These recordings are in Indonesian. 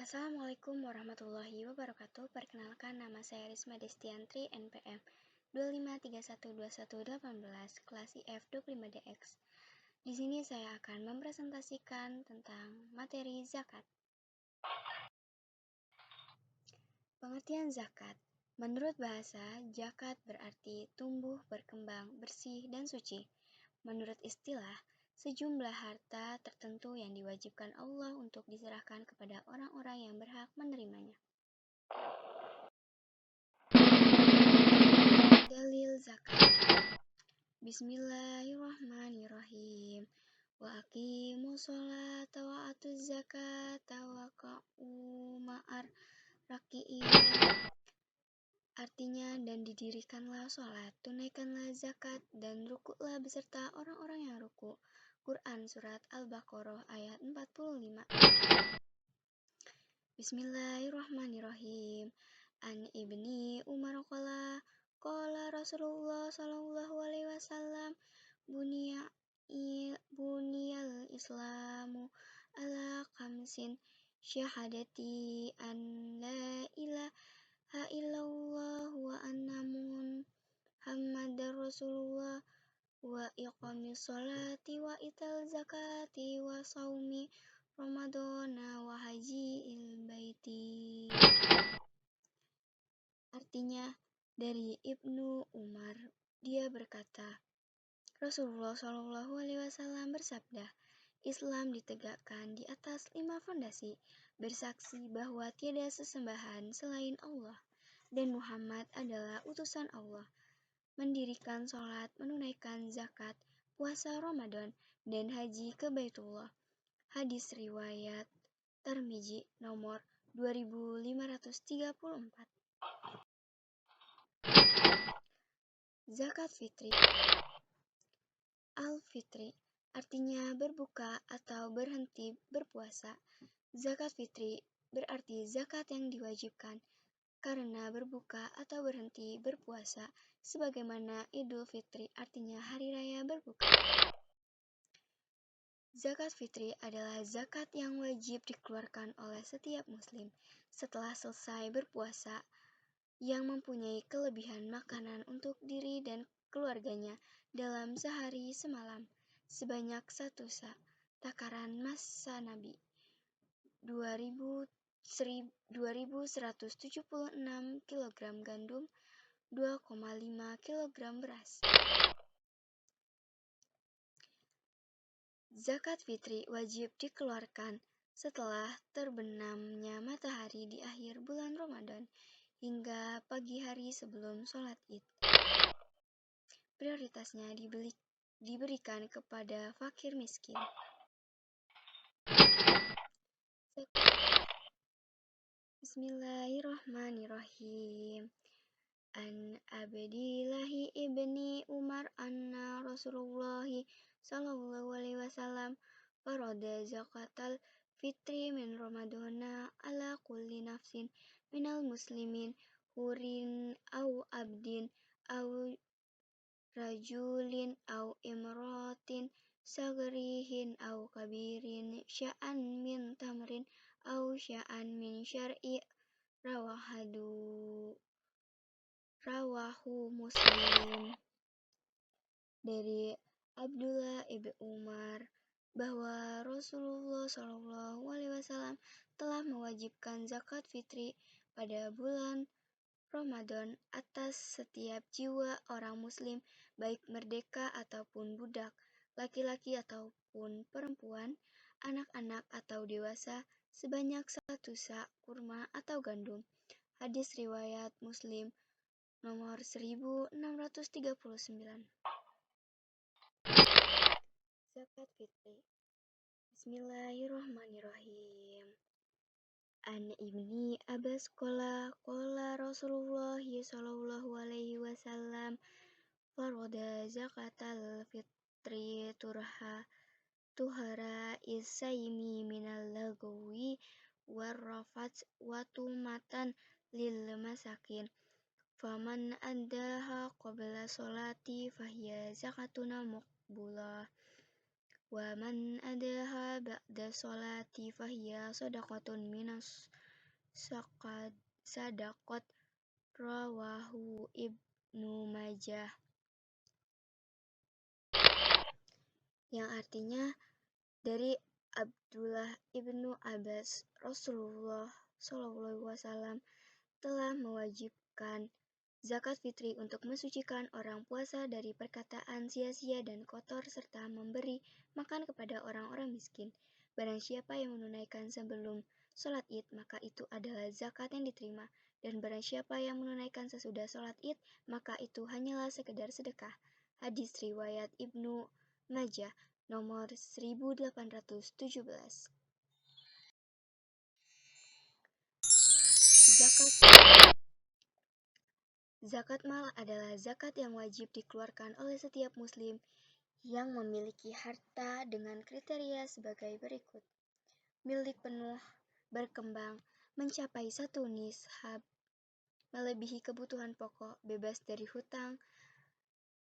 Assalamualaikum warahmatullahi wabarakatuh. Perkenalkan, nama saya Risma Destiantri, NPM 25312118, kelas IF 25DX. Di sini saya akan mempresentasikan tentang materi zakat. Pengertian zakat. Menurut bahasa, zakat berarti tumbuh, berkembang, bersih, dan suci. Menurut istilah, sejumlah harta tertentu yang diwajibkan Allah untuk diserahkan kepada orang-orang yang berhak menerimanya. Dalil zakat. Bismillahirrahmanirrahim. Wa aqimus sholata wa atuz zakata wa qa'u ma'ar raki'in. Artinya, dan didirikanlah sholat, tunaikanlah zakat, dan rukuklah beserta orang-orang yang ruku. Quran Surat Al-Baqarah ayat 45. Bismillahirrahmanirrahim. An Ibni Umar qala Rasulullah sallallahu alaihi wasallam buniyal islamu ala khamsin syahadati an la ilaha illallah wa anna muhammadar rasulullah wa iqamis sholati wa ital zakati wa saumi ramadana wa haji il baiti. Artinya, dari Ibnu Umar, dia berkata, Rasulullah Shallallahu Alaihi Wasallam bersabda, Islam ditegakkan di atas 5 fondasi, bersaksi bahwa tiada sesembahan selain Allah, dan Muhammad adalah utusan Allah, mendirikan sholat, menunaikan zakat, puasa Ramadan, dan haji ke Baitullah. Hadis riwayat Tirmidzi nomor 2534. Zakat fitri. Al-fitri artinya berbuka atau berhenti berpuasa. Zakat fitri berarti zakat yang diwajibkan karena berbuka atau berhenti berpuasa, sebagaimana Idul Fitri artinya hari raya berbuka. Zakat fitri adalah zakat yang wajib dikeluarkan oleh setiap muslim setelah selesai berpuasa, yang mempunyai kelebihan makanan untuk diri dan keluarganya dalam sehari semalam, sebanyak 1 sa', takaran masa Nabi, 2176 kg gandum, 2,5 kg beras. Zakat fitri wajib dikeluarkan setelah terbenamnya matahari di akhir bulan Ramadan hingga pagi hari sebelum sholat Id. Prioritasnya diberikan kepada fakir miskin. Bismillahirrahmanirrahim. An Abdillahi ibni Umar anna Rasulullah sallallahu alaihi wasallam farada zakatal fitri min Ramadana ala kulli nafsin minal muslimin hurin au abdin au rajulin au imratin sagrihin au kabirin sya'an min tamrin au sya'an min syar'i rawahu Muslim. Dari Abdullah ibn Umar bahwa Rasulullah Shallallahu Alaihi Wasallam telah mewajibkan zakat fitri pada bulan Ramadan atas setiap jiwa orang muslim, baik merdeka ataupun budak, laki-laki ataupun perempuan, anak-anak atau dewasa, sebanyak 1 sa' kurma atau gandum. Hadis riwayat Muslim nomor 1639. Zakat fitri. Bismillahirrahmanirrahim. An Ibni Abbas qala Rasulullah sallallahu alaihi wasallam farada zakatal fitri tuhara isaimi minal lagawi warrafat watumatan lil masakin faman addaha qabla sholati fahiya zakatuna maqbulah. wa man adaha ba'da sholati fahiya shadaqatun minas sadaqat rawahu Ibnu Majah, yang artinya dari Abdullah ibnu Abbas, Rasulullah SAW telah mewajibkan zakat fitri untuk mensucikan orang puasa dari perkataan sia-sia dan kotor serta memberi makan kepada orang-orang miskin. Barang siapa yang menunaikan sebelum sholat id, maka itu adalah zakat yang diterima. Dan barang siapa yang menunaikan sesudah sholat id, maka itu hanyalah sekedar sedekah. Hadis riwayat Ibnu Majah nomor 1817. Zakat mal adalah zakat yang wajib dikeluarkan oleh setiap muslim yang memiliki harta dengan kriteria sebagai berikut. Milik penuh, berkembang, mencapai 1 nishab, melebihi kebutuhan pokok, bebas dari hutang,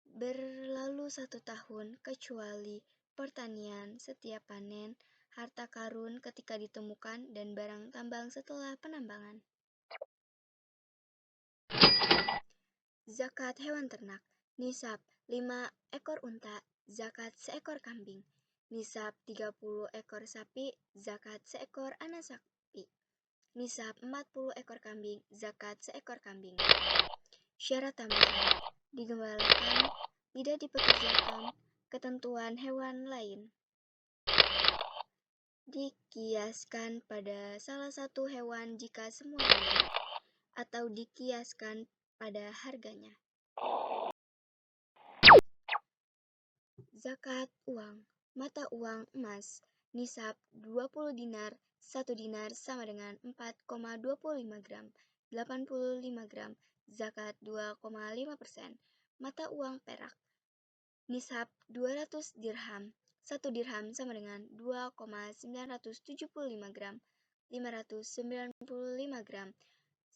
berlalu 1 tahun, kecuali pertanian setiap panen, harta karun ketika ditemukan, dan barang tambang setelah penambangan. Zakat hewan ternak. Nisab 5 ekor unta, zakat seekor kambing. Nisab 30 ekor sapi, zakat seekor anak sapi. Nisab 40 ekor kambing, zakat seekor kambing. Syarat tambahan: digembalakan, tidak dipekerjakan, ketentuan hewan lain. Dikiaskan pada salah satu hewan jika semua benar, atau dikiaskan pada harganya. Zakat uang. Mata uang emas. Nisab 20 dinar. 1 dinar sama dengan 4,25 gram. 85 gram. Zakat 2,5%. Mata uang perak. Nisab 200 dirham. 1 dirham sama dengan 2,975 gram. 595 gram.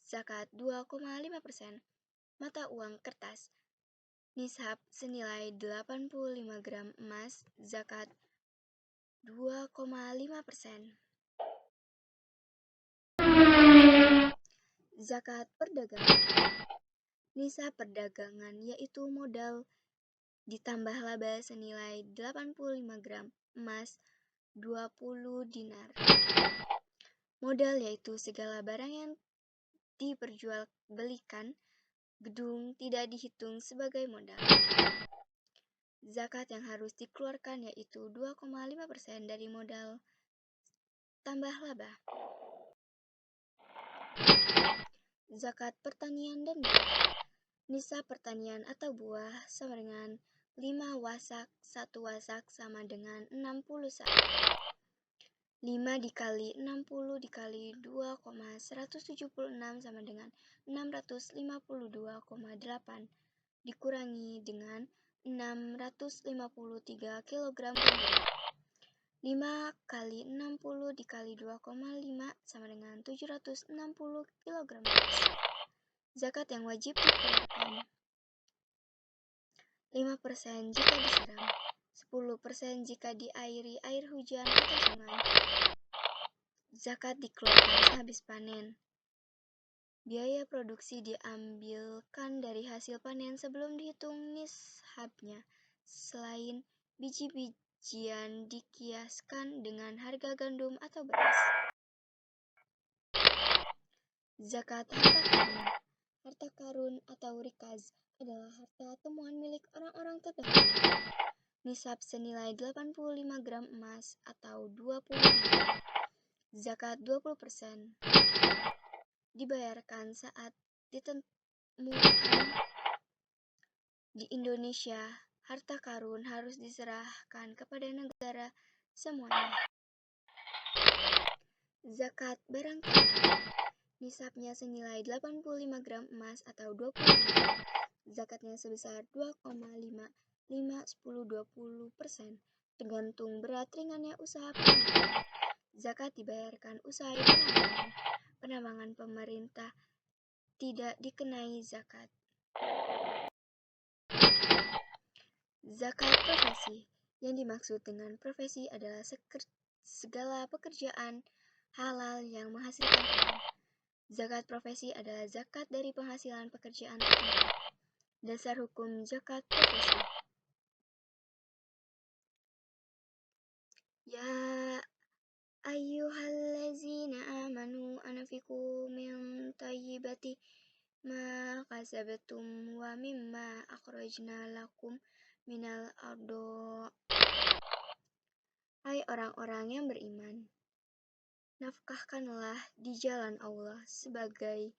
Zakat 2,5%. Mata uang kertas. Nisab senilai 85 gram emas, zakat 2,5%. Zakat perdagangan. Nisab perdagangan yaitu modal ditambah laba senilai 85 gram emas, 20 dinar. Modal yaitu segala barang yang diperjualbelikan. Gedung tidak dihitung sebagai modal. Zakat yang harus dikeluarkan yaitu 2,5% dari modal tambah laba. Zakat pertanian dan buah. Nisab pertanian atau buah sama dengan 5 wasak, 1 wasak sama dengan 60 sak. 5 dikali 60 dikali 2,176 sama dengan 652,8 dikurangi dengan 653 kg gandum. 5 kali 60 dikali 2,5 sama dengan 760 kg beras. Zakat yang wajib dikeluarkan: 5% jika disiram, 10% jika diairi air hujan atau sungai. Zakat dikeluarkan sehabis panen. Biaya produksi diambilkan dari hasil panen sebelum dihitung nishabnya. Selain biji-bijian dikiaskan dengan harga gandum atau beras. Zakat harta karun. Harta karun atau rikaz adalah harta temuan milik orang-orang terdahulu. Nisab senilai 85 gram emas atau 20 dinar. Zakat 20%. Dibayarkan saat ditemukan. Di Indonesia, harta karun harus diserahkan kepada negara semuanya. Zakat barang tambang. Nisabnya senilai 85 gram emas atau 20 dinar. Zakatnya sebesar 2,5, 10, 20% tergantung berat ringannya usaha penambangan. Zakat dibayarkan usai penambangan. Penambangan pemerintah tidak dikenai zakat. Zakat profesi. Yang dimaksud dengan profesi adalah segala pekerjaan halal yang menghasilkan uang. Zakat profesi adalah zakat dari penghasilan pekerjaan tertentu. Dasar hukum zakat profesi. Ya ayyuhallazina amanu anfiqu min thayyibati ma kasabtum wa mimma akhrajna lakum minal ardo. Hai orang-orang yang beriman, nafkahkanlah di jalan Allah sebagai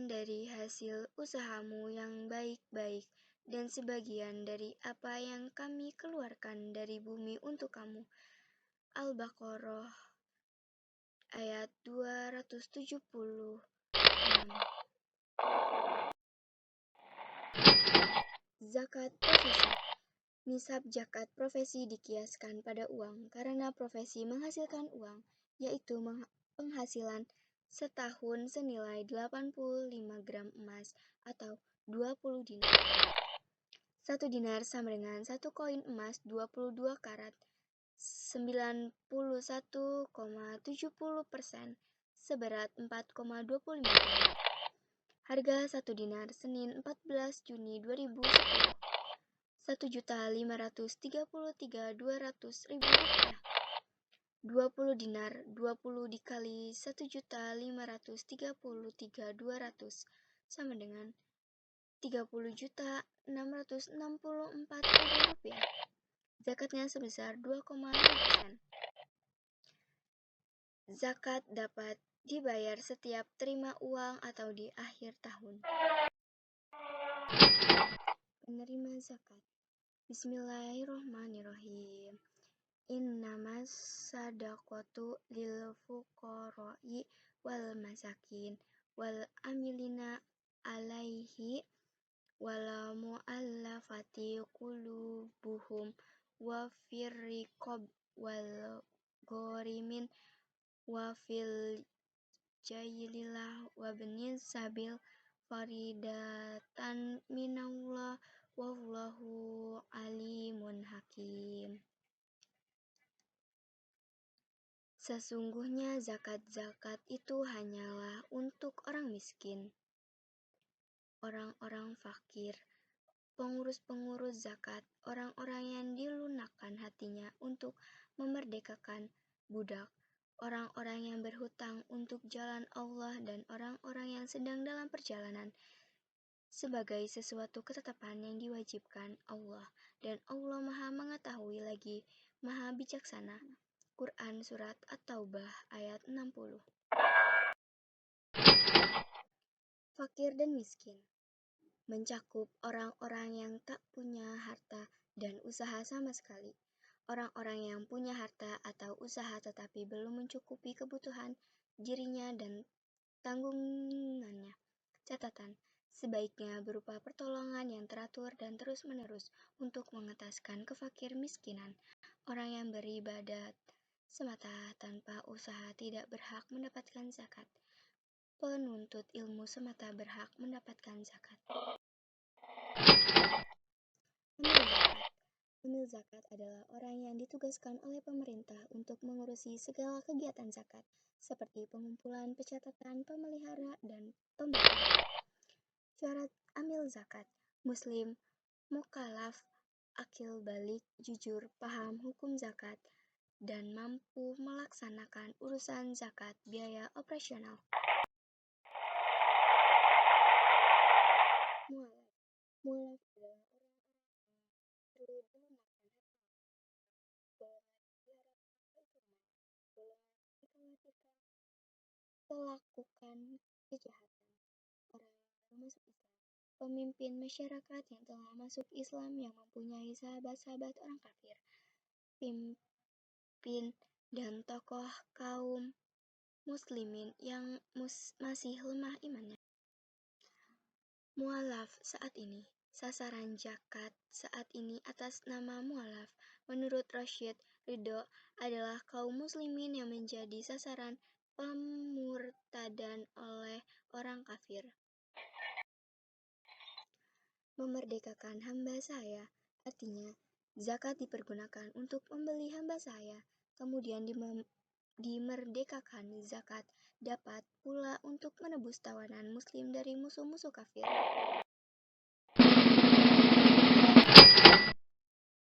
dari hasil usahamu yang baik-baik dan sebagian dari apa yang kami keluarkan dari bumi untuk kamu. Al-Baqarah ayat 276. Zakat profesi. Nisab zakat profesi dikiaskan pada uang karena profesi menghasilkan uang, yaitu penghasilan setahun senilai 85 gram emas atau 20 dinar. 1 dinar sama dengan 1 koin emas 22 karat 91,70% seberat 4,25 gram. Harga 1 dinar Senin 14 Juni 2010 1.533.200.000 rupiah. 20 dinar 20 dikali 1.533.200 sama dengan 30.664.000 rupiah. Zakatnya sebesar 2,5%. Zakat dapat dibayar setiap terima uang atau di akhir tahun. Penerima zakat. Bismillahirrohmanirrohim. Innamas sadaqatu lil fuqara'i wal masakin wal amilina alaihi wal mu'allafati qulubuhum wa firriqab wal ghorimin wa fil jahililah wa benin sabil faridatan minallah wallahu alimun hakim. Sesungguhnya zakat-zakat itu hanyalah untuk orang miskin, orang-orang fakir, pengurus-pengurus zakat, orang-orang yang dilunakkan hatinya untuk memerdekakan budak, orang-orang yang berhutang untuk jalan Allah, dan orang-orang yang sedang dalam perjalanan, sebagai sesuatu ketetapan yang diwajibkan Allah, dan Allah Maha Mengetahui lagi Maha Bijaksana. Quran Surat At-Taubah ayat 60. Fakir dan miskin mencakup orang-orang yang tak punya harta dan usaha sama sekali. Orang-orang yang punya harta atau usaha tetapi belum mencukupi kebutuhan dirinya dan tanggungannya. Catatan, sebaiknya berupa pertolongan yang teratur dan terus-menerus untuk mengentaskan kefakir miskinan. Orang yang beribadat semata tanpa usaha tidak berhak mendapatkan zakat. Penuntut ilmu semata berhak mendapatkan zakat. Amil zakat adalah orang yang ditugaskan oleh pemerintah untuk mengurusi segala kegiatan zakat, seperti pengumpulan, pencatatan, pemelihara, dan pembagian. Syarat amil zakat: Muslim, mukallaf, akil balik, jujur, paham hukum zakat, dan mampu melaksanakan urusan zakat biaya operasional. Mualaf. Mualaf adalah orang-orang yang perlu dilunakkan golongan diharapkan keislaman, golongan dikhawatirkan melakukan kejahatan, orang yang baru masuk Islam, pemimpin masyarakat yang telah masuk Islam yang mempunyai sahabat-sahabat orang kafir, pimpin dan tokoh kaum muslimin yang masih lemah imannya. Mualaf saat ini. Sasaran zakat saat ini atas nama mualaf, menurut Rashid Ridho, adalah kaum muslimin yang menjadi sasaran pemurtadan oleh orang kafir. Memerdekakan hamba saya, artinya Zakat dipergunakan untuk membeli hamba sahaya, kemudian dimerdekakan. Zakat dapat pula untuk menebus tawanan muslim dari musuh-musuh kafir.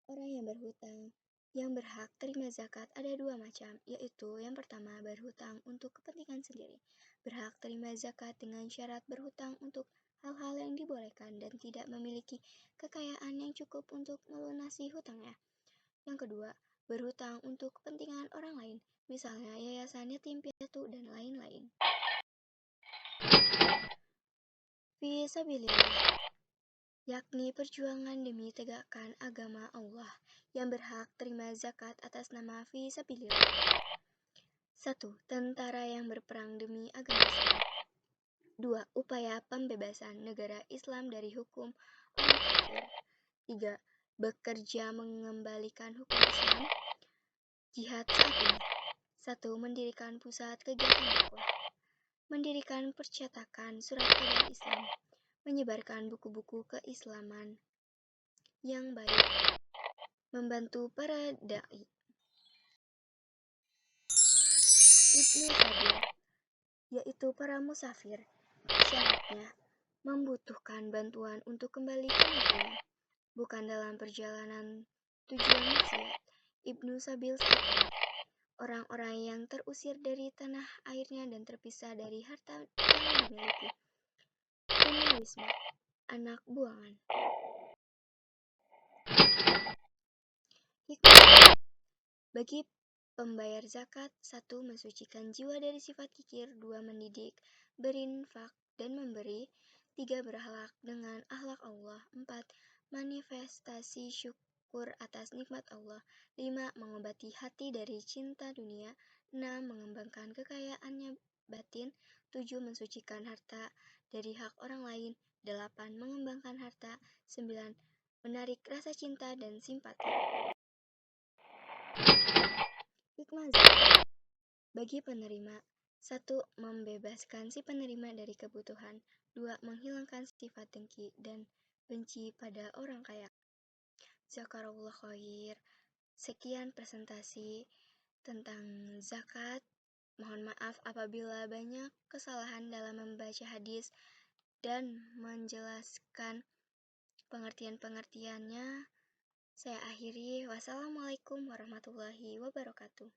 Orang yang berhutang yang berhak terima zakat ada dua macam, yaitu yang pertama berhutang untuk kepentingan sendiri. Berhak terima zakat dengan syarat berhutang untuk hal-hal yang dibolehkan dan tidak memiliki kekayaan yang cukup untuk melunasi hutangnya. Yang kedua, berhutang untuk kepentingan orang lain, misalnya yayasan yatim piatu dan lain-lain. Fisabilillah, yakni perjuangan demi tegakkan agama Allah, yang berhak terima zakat atas nama fisabilillah. 1. Tentara yang berperang demi agama Islam. 2. Upaya pembebasan negara Islam dari hukum orang kafir. 3. Bekerja mengembalikan hukum Islam. Jihad saat ini. 1. Mendirikan pusat kegiatan dakwah. Mendirikan percetakan surat kabar Islam. Menyebarkan buku-buku keislaman yang baik. Membantu para da'i. Ibnu Sabil, yaitu para musafir. Syaratnya membutuhkan bantuan untuk kembali ke negerinya, bukan dalam perjalanan tujuan maksiat. Ibnu Sabil saat ini, orang-orang yang terusir dari tanah airnya dan terpisah dari harta yang dimiliki. Tunyawisme, anak buangan. Hikmah bagi pembayar zakat: 1. Mensucikan jiwa dari sifat kikir. 2. Mendidik, berinfak, dan memberi. 3. Berakhlak dengan akhlak Allah. 4. Manifestasi syukur atas nikmat Allah. 5. Mengobati hati dari cinta dunia. 6. Mengembangkan kekayaannya batin. 7. Mensucikan harta dari hak orang lain. 8. Mengembangkan harta. 9. Menarik rasa cinta dan simpati. Hikmah zakat bagi penerima: 1. Membebaskan si penerima dari kebutuhan. 2. Menghilangkan sifat dengki dan benci pada orang kaya. Zakarullah khair. Sekian presentasi tentang zakat. Mohon maaf apabila banyak kesalahan dalam membaca hadis dan menjelaskan pengertian-pengertiannya. Saya akhiri. Wassalamualaikum warahmatullahi wabarakatuh.